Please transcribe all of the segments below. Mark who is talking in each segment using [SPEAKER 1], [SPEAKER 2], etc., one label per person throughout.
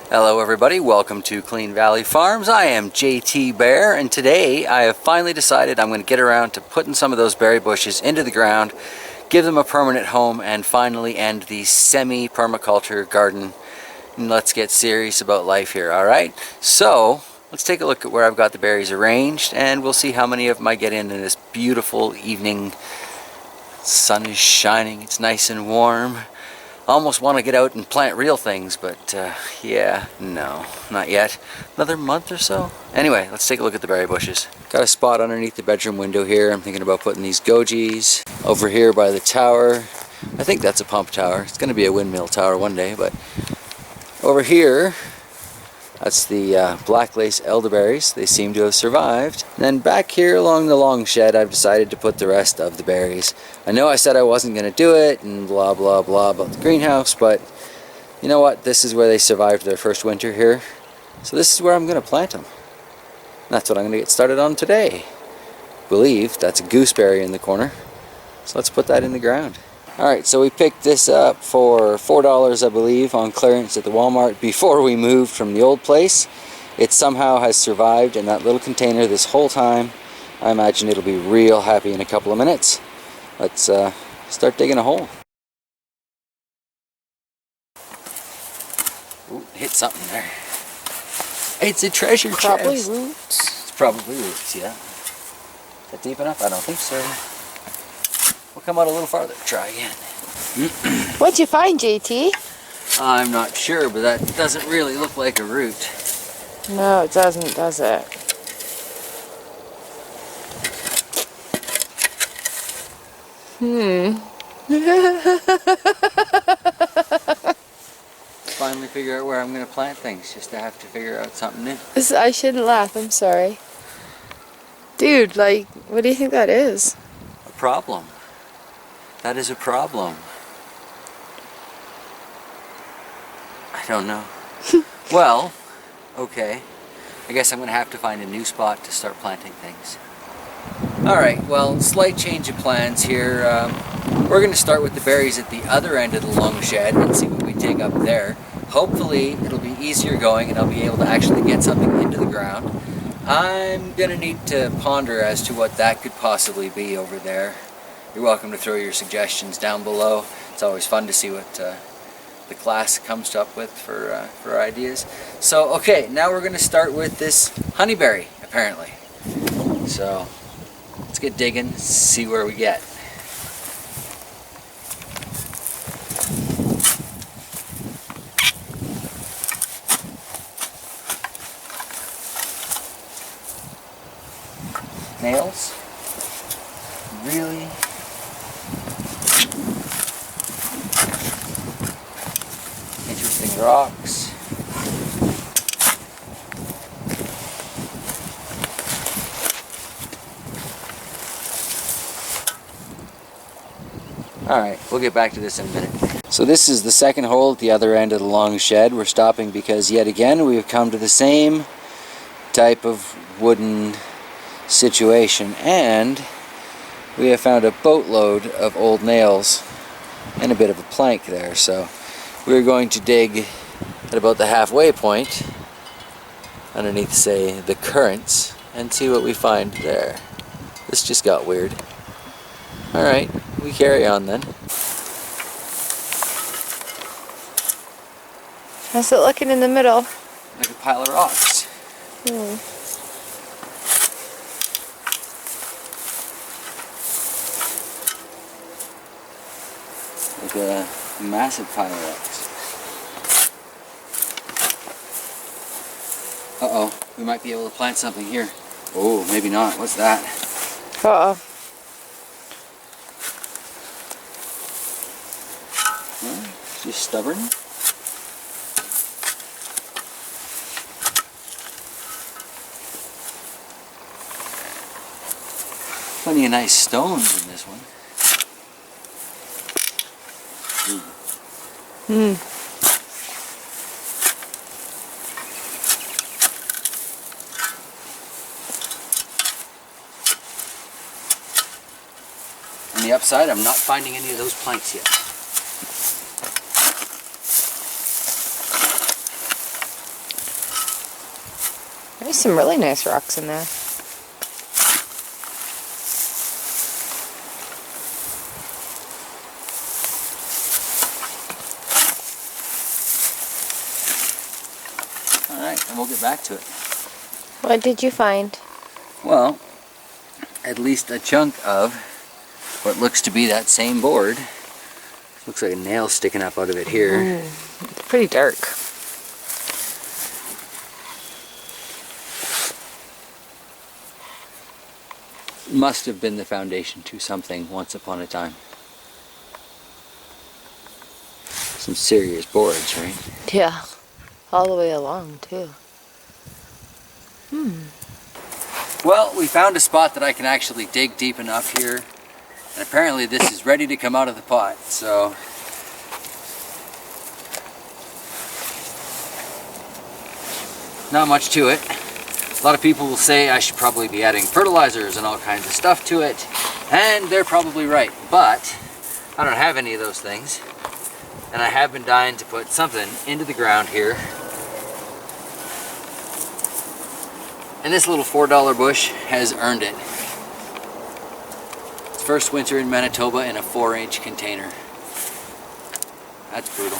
[SPEAKER 1] Hello everybody, welcome to Clean Valley Farms. I am JT Bear, and today I have finally decided I'm going to get around to putting some of those berry bushes into the ground, give them a permanent home, and finally end the semi-permaculture garden. And let's get serious about life here, alright? So, let's take a look at where I've got the berries arranged, and we'll see how many of them I get in this beautiful evening. Sun is shining, it's nice and warm. I almost want to get out and plant real things, but yeah, no, not yet. Another month or so? Anyway, let's take a look at the berry bushes. Got a spot underneath the bedroom window here. I'm thinking about putting these gojies. Over here by the tower, I think that's a pump tower. It's going to be a windmill tower one day, but over here, that's the black lace elderberries. They seem to have survived. And then back here along the long shed, I've decided to put the rest of the berries. I know I said I wasn't going to do it and blah blah blah about the greenhouse, but you know what? This is where they survived their first winter here. So this is where I'm going to plant them. That's what I'm going to get started on today. I believe that's a gooseberry in the corner. So let's put that in the ground. Alright, so we picked this up for $4, I believe, on clearance at the Walmart before we moved from the old place. It somehow has survived in that little container this whole time. I imagine it'll be real happy in a couple of minutes. Let's start digging a hole. Ooh, hit something there. It's a treasure chest.
[SPEAKER 2] Probably roots.
[SPEAKER 1] It's probably roots, yeah. Is that deep enough? I don't think so. We'll come out a little farther. Try again.
[SPEAKER 2] What'd you find, JT?
[SPEAKER 1] I'm not sure, but that doesn't really look like a root.
[SPEAKER 2] No, it doesn't, does it?
[SPEAKER 1] Finally figure out where I'm going to plant things, just to have to figure out something new.
[SPEAKER 2] I shouldn't laugh, I'm sorry. Dude, like, what do you think that is?
[SPEAKER 1] A problem. That is a problem. I don't know. Well, okay. I guess I'm going to have to find a new spot to start planting things. Alright, well, slight change of plans here. We're going to start with the berries at the other end of the long shed and see what we dig up there. Hopefully it'll be easier going and I'll be able to actually get something into the ground. I'm going to need to ponder as to what that could possibly be over there. You're welcome to throw your suggestions down below. It's always fun to see what the class comes up with for ideas. So, okay, now we're going to start with this honeyberry, apparently. So, let's get digging, see where we get. Nails? Really? Interesting rocks. Alright, we'll get back to this in a minute. So this is the second hole at the other end of the long shed. We're stopping because yet again we have come to the same type of wooden situation, and we have found a boatload of old nails and a bit of a plank there. So we're going to dig at about the halfway point underneath, say, the currents and see what we find there. This just got weird. Alright, we carry on then.
[SPEAKER 2] How's it looking in the middle?
[SPEAKER 1] Like a pile of rocks. Like a massive pile of rocks. Uh-oh, we might be able to plant something here. Oh, maybe not. What's that?
[SPEAKER 2] Uh-oh.
[SPEAKER 1] Just stubborn. Plenty of nice stones in this one. On the upside, I'm not finding any of those planks yet.
[SPEAKER 2] There's some really nice rocks in there.
[SPEAKER 1] Alright, and we'll get back to it.
[SPEAKER 2] What did you find?
[SPEAKER 1] Well, at least a chunk of what looks to be that same board. Looks like a nail sticking up out of it here.
[SPEAKER 2] It's pretty dark.
[SPEAKER 1] Must have been the foundation to something once upon a time. Some serious boards, right?
[SPEAKER 2] Yeah. All the way along, too.
[SPEAKER 1] Well, we found a spot that I can actually dig deep enough here. And apparently this is ready to come out of the pot, so not much to it. A lot of people will say I should probably be adding fertilizers and all kinds of stuff to it, and they're probably right, but I don't have any of those things, and I have been dying to put something into the ground here. And this little $4 bush has earned it. First winter in Manitoba in a 4-inch container. That's brutal.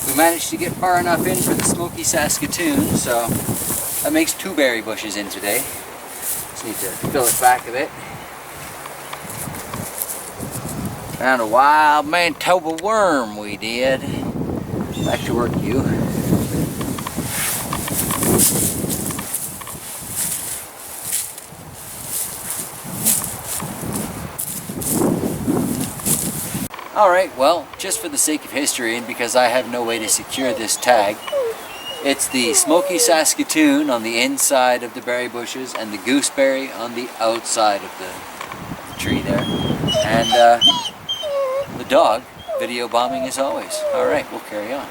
[SPEAKER 1] We managed to get far enough in for the smoky Saskatoon, so that makes 2 berry bushes in today. Just need to fill it back a bit. Found a wild Manitoba worm we did. Back to work, you. Alright, well, just for the sake of history and because I have no way to secure this tag, it's the smoky Saskatoon on the inside of the berry bushes and the gooseberry on the outside of the tree there. And the dog video bombing as always. Alright, we'll carry on.